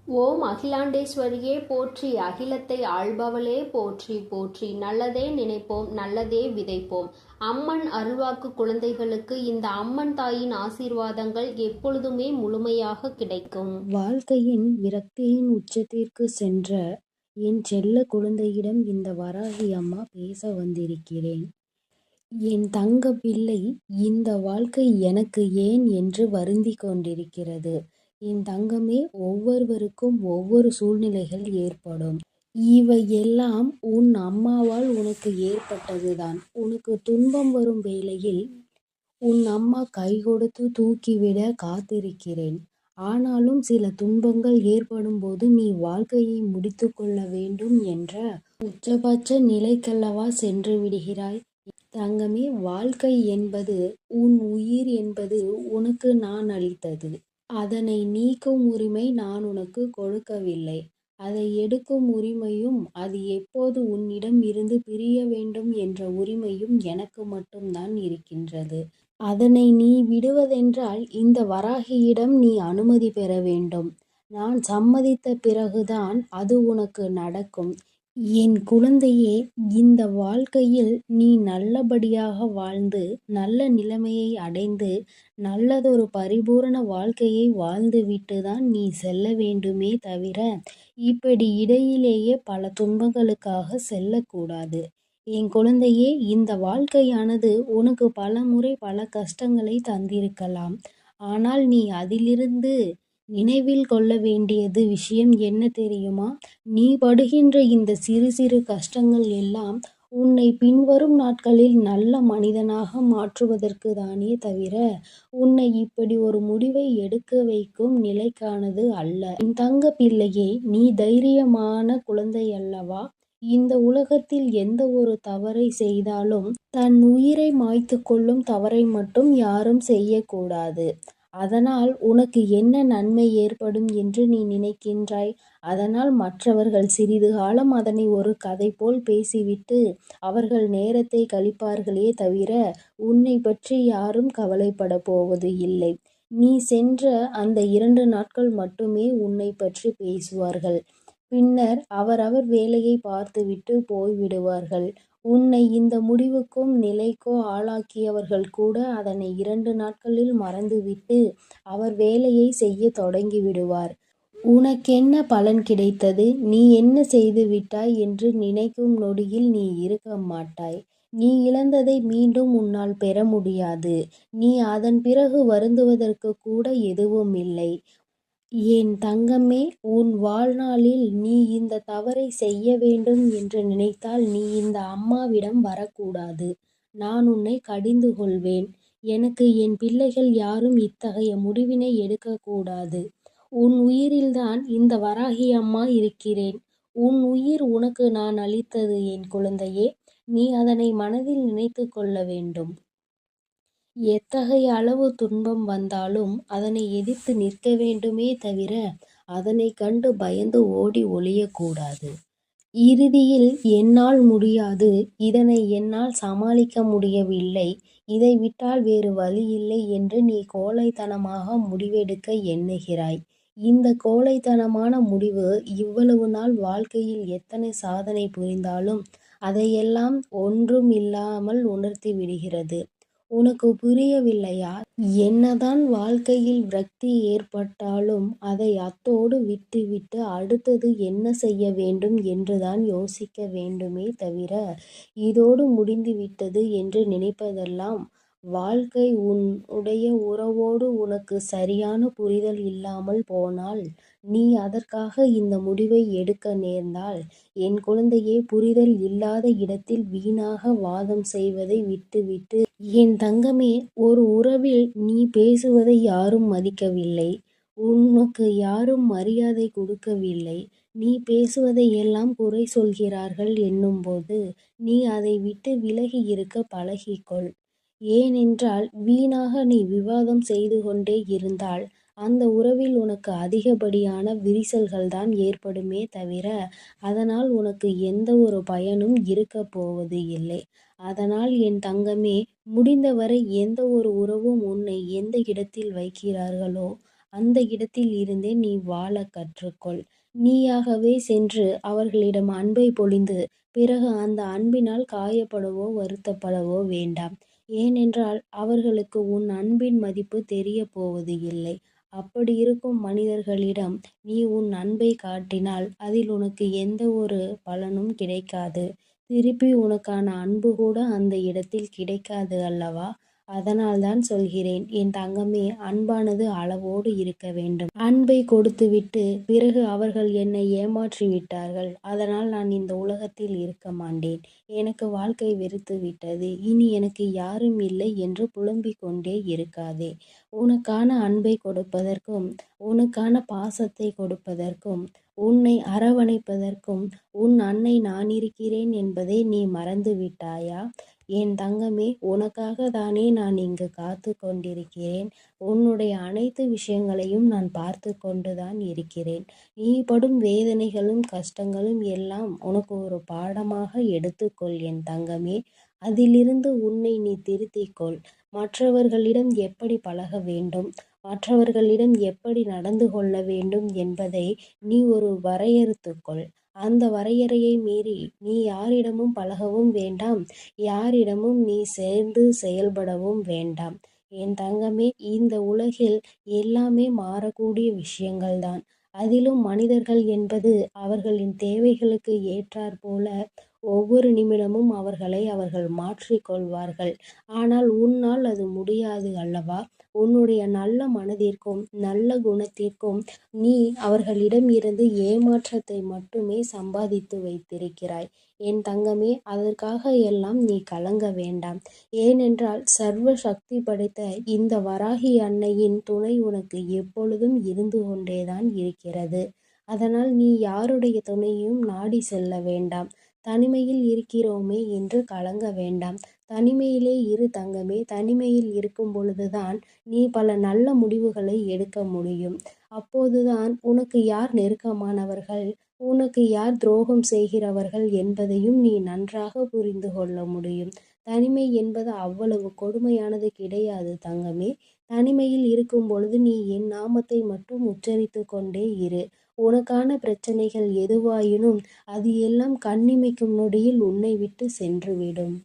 ஓம் அகிலாண்டேஸ்வரியே போற்றி, அகிலத்தை ஆள்பவளே போற்றி போற்றி. நல்லதே நினைப்போம், நல்லதே விதைப்போம். அம்மன் அருள்வாக்கு குழந்தைகளுக்கு இந்த அம்மன் தாயின் ஆசீர்வாதங்கள் எப்பொழுதுமே முழுமையாக கிடைக்கும். வாழ்க்கையின் விரக்தியின் உச்சத்திற்கு சென்ற என் செல்ல குழந்தையிடம் இந்த வராகி அம்மா பேச வந்திருக்கிறேன். என் தங்க பிள்ளை, இந்த வாழ்க்கை எனக்கு ஏன் என்று வருந்தி கொண்டிருக்கிறது. என் தங்கமே, ஒவ்வொருவருக்கும் ஒவ்வொரு சூழ்நிலைகள் ஏற்படும். இவையெல்லாம் உன் அம்மாவால் உனக்கு ஏற்பட்டதுதான். உனக்கு துன்பம் வரும் வேளையில் உன் அம்மா கை கொடுத்து தூக்கிவிட காத்திருக்கிறேன். ஆனாலும் சில துன்பங்கள் ஏற்படும்போது நீ வாழ்க்கையை முடித்து கொள்ள வேண்டும் என்ற உச்சபட்ச நிலைக்கல்லவா சென்று விடுகிறாய். தங்கமே, வாழ்க்கை என்பது, உன் உயிர் என்பது உனக்கு நான் அளித்தது. அதனை நீக்கும் உரிமை நான் உனக்கு கொடுக்கவில்லை. அதை எடுக்கும் உரிமையும், அது எப்போது உன்னிடம் இருந்து பிரிய வேண்டும் என்ற உரிமையும் எனக்கு மட்டும்தான் இருக்கின்றது. அதனை நீ விடுவதென்றால் இந்த வராகியிடம் நீ அனுமதி பெற வேண்டும். நான் சம்மதித்த பிறகுதான் அது உனக்கு நடக்கும். என் குழந்தையே, இந்த வாழ்க்கையில் நீ நல்லபடியாக வாழ்ந்து நல்ல நிலைமையை அடைந்து நல்லதொரு பரிபூரண வாழ்க்கையை வாழ்ந்துவிட்டுதான் நீ செல்ல வேண்டுமே தவிர இப்படி இடையிலேயே பல துன்பங்களுக்காக செல்லக்கூடாது. என் குழந்தையே, இந்த வாழ்க்கையானது உனக்கு பல முறை பல கஷ்டங்களை தந்திருக்கலாம். ஆனால் நீ அதிலிருந்து நினைவில் கொள்ள வேண்டியது விஷயம் என்ன தெரியுமா? நீ படுகின்ற இந்த சிறு சிறு கஷ்டங்கள் எல்லாம் உன்னை பின்வரும் நாட்களில் நல்ல மனிதனாக மாற்றுவதற்கு தானே தவிர உன்னை இப்படி ஒரு முடிவை எடுக்க வைக்கும் நிலைக்கானது அல்ல. என் தங்க பிள்ளையே, நீ தைரியமான குழந்தை அல்லவா? இந்த உலகத்தில் எந்த ஒரு தவறை செய்தாலும் தன் உயிரை மாய்த்து கொள்ளும் தவறை மட்டும் யாரும் செய்யக்கூடாது. அதனால் உனக்கு என்ன நன்மை ஏற்படும் என்று நீ நினைக்கின்றாய்? அதனால் மற்றவர்கள் சிறிது காலம் அதனை ஒரு கதை போல் பேசிவிட்டு அவர்கள் நேரத்தை கழிப்பார்களே தவிர உன்னை பற்றி யாரும் கவலைப்பட போவது இல்லை. நீ சென்ற அந்த 2 நாட்கள் மட்டுமே உன்னை பற்றி பேசுவார்கள். பின்னர் அவரவர் வேலையை பார்த்துவிட்டு போய்விடுவார்கள். உன்னை இந்த முடிவுக்கும் நிலைக்கோ ஆளாக்கியவர்கள் கூட அதனை 2 நாட்களில் மறந்துவிட்டு அவர் வேலையை செய்ய தொடங்கிவிடுவார். உனக்கென்ன பலன் கிடைத்தது, நீ என்ன செய்து விட்டாய் என்று நினைக்கும் நொடியில் நீ இருக்க மாட்டாய். நீ இழந்ததை மீண்டும் உன்னால் பெற முடியாது. நீ அதன் பிறகு வருந்துவதற்கு கூட எதுவும் இல்லை. என் தங்கமே, உன் வாழ்நாளில் நீ இந்த தவறை செய்ய வேண்டும் என்று நினைத்தால் நீ இந்த அம்மாவிடம் வரக்கூடாது. நான் உன்னை கடிந்து கொள்வேன். எனக்கு என் பிள்ளைகள் யாரும் இத்தகைய முடிவினை எடுக்கக்கூடாது. உன் உயிரில்தான் இந்த வராகி அம்மா இருக்கிறேன். உன் உயிர் உனக்கு நான் அளித்தது என் குழந்தையே. நீ அதனை மனதில் நினைத்து கொள்ள வேண்டும். எத்தகைய அளவு துன்பம் வந்தாலும் அதனை எதிர்த்து நிற்க வேண்டுமே தவிர அதனை கண்டு பயந்து ஓடி ஒளியக்கூடாது. இறுதியில் என்னால் முடியாது, இதனை என்னால் சமாளிக்க முடியவில்லை, இதை விட்டால் வேறு வழி இல்லை என்று நீ கோழைத்தனமாக முடிவெடுக்க எண்ணுகிறாய். இந்த கோழைத்தனமான முடிவு இவ்வளவு நாள் வாழ்க்கையில் எத்தனை சாதனை புரிந்தாலும் அதையெல்லாம் ஒன்றும் இல்லாமல் உணர்த்தி விடுகிறது. உனக்கு புரியவில்லையா? என்னதான் வாழ்க்கையில் விரக்தி ஏற்பட்டாலும் அதை அத்தோடு விட்டுவிட்டு அடுத்தது என்ன செய்ய வேண்டும் என்றுதான் யோசிக்க வேண்டுமே தவிர இதோடு முடிந்துவிட்டது என்று நினைப்பதெல்லாம் வாழ்க்கை உன்னுடைய உறவோடு உனக்கு சரியான புரிதல் இல்லாமல் போனால் நீ அதற்காக இந்த முடிவை எடுக்க நேர்ந்தால் என் குழந்தையே, புரிதல் இல்லாத இடத்தில் வீணாக வாதம் செய்வதை விட்டுவிட்டு என் தங்கமே, ஒரு உறவில் நீ பேசுவதை யாரும் மதிக்கவில்லை. உனக்கு யாரும் மரியாதை கொடுக்கவில்லை. நீ பேசுவதை எல்லாம் குறை சொல்கிறார்கள் என்னும்போது நீ அதை விட்டு விலகி இருக்க பழகிக்கொள். ஏனென்றால் வீணாக நீ விவாதம் செய்து கொண்டே இருந்தால் அந்த உறவில் உனக்கு அதிகப்படியான விரிசல்கள்தான் ஏற்படுமே தவிர அதனால் உனக்கு எந்த ஒரு பயனும் இருக்கப் போவது இல்லை. அதனால் என் தங்கமே, முடிந்தவரை எந்த ஒரு உறவும் உன்னை எந்த இடத்தில் வைக்கிறார்களோ அந்த இடத்தில் இருந்தே நீ வாழ கற்றுக்கொள். நீயாகவே சென்று அவர்களிடம் அன்பை பொழிந்து பிறகு அந்த அன்பினால் காயப்படவோ வருத்தப்படவோ வேண்டாம். ஏனென்றால் அவர்களுக்கு உன் அன்பின் மதிப்பு தெரிய போவது இல்லை. அப்படி இருக்கும் மனிதர்களிடம் நீ உன் அன்பை காட்டினால் அதில் உனக்கு எந்த ஒரு பலனும் கிடைக்காது. திருப்பி உனக்கான அன்பு கூட அந்த இடத்தில் கிடைக்காது அல்லவா? அதனால்தான் சொல்கிறேன் என் தங்கமே, அன்பானது அளவோடு இருக்க வேண்டும். அன்பை கொடுத்துவிட்டு பிறகு அவர்கள் என்னை ஏமாற்றி விட்டார்கள், அதனால் நான் இந்த உலகத்தில் இருக்க மாட்டேன், எனக்கு வாழ்க்கை வெறுத்து விட்டது, இனி எனக்கு யாரும் இல்லை என்று புலம்பிக் கொண்டே இருக்காதே. உனக்கான அன்பை கொடுப்பதற்கும் உனக்கான பாசத்தை கொடுப்பதற்கும் உன்னை அரவணைப்பதற்கும் உன் அன்னை நான் இருக்கிறேன் என்பதை நீ மறந்து விட்டாயா? என் தங்கமே, உனக்காக தானே நான் இங்கு காத்து கொண்டிருக்கிறேன். உன்னுடைய அனைத்து விஷயங்களையும் நான் பார்த்து கொண்டுதான் இருக்கிறேன். நீ படும் வேதனைகளும் கஷ்டங்களும் எல்லாம் உனக்கு ஒரு பாடமாக எடுத்துக்கொள் என் தங்கமே. அதிலிருந்து உன்னை நீ திருத்திக்கொள். மற்றவர்களிடம் எப்படி பழக வேண்டும், மற்றவர்களிடம் எப்படி நடந்து கொள்ள வேண்டும் என்பதை நீ ஒரு வரையறுத்துக்கொள். அந்த வரையறையை மீறி நீ யாரிடமும் பழகவும் வேண்டாம், யாரிடமும் நீ சேர்ந்து செயல்படவும் வேண்டாம். என் தங்கமே, இந்த உலகில் எல்லாமே மாறக்கூடிய விஷயங்கள்தான். அதிலும் மனிதர்கள் என்பது அவர்களின் தேவைகளுக்கு ஏற்றாற்போல ஒவ்வொரு நிமிடமும் அவர்கள் மாற்றிக்கொள்வார்கள். ஆனால் உன்னால் அது முடியாது அல்லவா? உன்னுடைய நல்ல மனதிற்கும் நல்ல குணத்திற்கும் நீ அவர்களிடம் இருந்து ஏமாற்றத்தை மட்டுமே சம்பாதித்து வைத்திருக்கிறாய். என் தங்கமே, அதற்காக எல்லாம் நீ கலங்க வேண்டாம். ஏனென்றால் சர்வ சக்தி படைத்த இந்த வராகி அன்னையின் துணை உனக்கு எப்பொழுதும் இருந்து கொண்டேதான் இருக்கிறது. அதனால் நீ யாருடைய துணையும் நாடி செல்ல வேண்டாம். தனிமையில் இருக்கிறோமே என்று கலங்க வேண்டாம். தனிமையிலே இரு தங்கமே. தனிமையில் இருக்கும் பொழுதுதான் நீ பல நல்ல முடிவுகளை எடுக்க முடியும். அப்போதுதான் உனக்கு யார் நெருக்கமானவர்கள், உனக்கு யார் துரோகம் செய்கிறவர்கள் என்பதையும் நீ நன்றாக புரிந்து கொள்ள முடியும். தனிமை என்பது அவ்வளவு கொடுமையானது கிடையாது தங்கமே. தனிமையில் இருக்கும் பொழுது நீ என் நாமத்தை மட்டும் உச்சரித்து கொண்டே இரு. உனக்கான பிரச்சனைகள் எதுவாயினும் அது எல்லாம் கண்ணிமைக்கும் நொடியில் உன்னை விட்டு சென்றுவிடும்.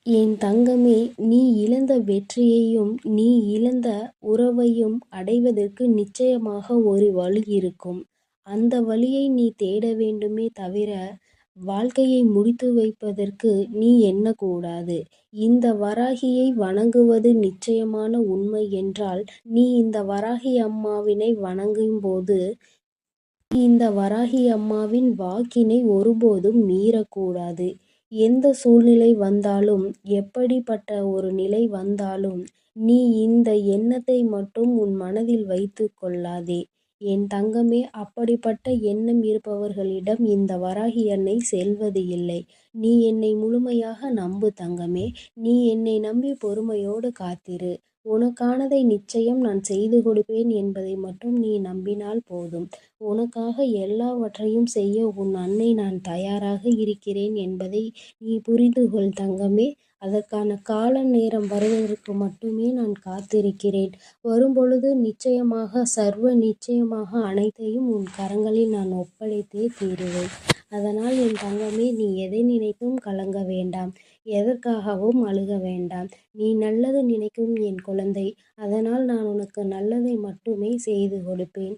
என் தங்கமே, நீ இழந்த வெற்றியையும் நீ இழந்த உறவையும் அடைவதற்கு நிச்சயமாக ஒரு வழி இருக்கும். அந்த வழியை நீ தேட வேண்டுமே தவிர வாழ்க்கையை முடித்து வைப்பதற்கு நீ எண்ணக்கூடாது. இந்த வராகியை வணங்குவது நிச்சயமான உண்மை என்றால் நீ இந்த வராகி அம்மாவினை வணங்கும்போது இந்த வராகி அம்மாவின் வாக்கினை ஒருபோதும் மீறக்கூடாது. எந்த சூழ்நிலை வந்தாலும், எப்படிப்பட்ட ஒரு நிலை வந்தாலும் நீ இந்த எண்ணத்தை மட்டும் உன் மனதில் வைத்து கொள்ளாதே. என் தங்கமே, அப்படிப்பட்ட எண்ணம் இருப்பவர்களிடம் இந்த வராகி அன்னை செல்வது இல்லை. நீ என்னை முழுமையாக நம்பு தங்கமே. நீ என்னை நம்பி பொறுமையோடு காத்திரு. உனக்கானதை நிச்சயம் நான் செய்து கொடுப்பேன் என்பதை மட்டும் நீ நம்பினால் போதும். உனக்காக எல்லாவற்றையும் செய்ய உன் அன்னை நான் தயாராக இருக்கிறேன் என்பதை நீ புரிந்து கொள் தங்கமே. அதற்கான கால நேரம் வருவதற்கு மட்டுமே நான் காத்திருக்கிறேன். வரும்பொழுது நிச்சயமாக சர்வ நிச்சயமாக அனைத்தையும் உன் கரங்களில் நான் ஒப்படைத்தே தீருவேன். அதனால் என் தங்கமே, நீ எதை நினைத்தும் கலங்க வேண்டாம், எதற்காகவும் அழுக வேண்டாம். நீ நல்லது நினைக்கும் என் குழந்தை. அதனால் நான் உனக்கு நல்லதை மட்டுமே செய்து கொடுப்பேன்.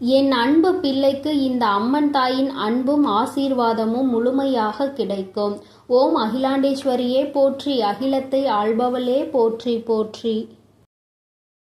என் அன்பு பிள்ளைக்கு இந்த அம்மன் தாயின் அன்பும் ஆசீர்வாதமும் முழுமையாக கிடைக்கும். ஓம் அகிலாண்டேஸ்வரியே போற்றி, அகிலத்தை ஆள்பவளே போற்றி போற்றி.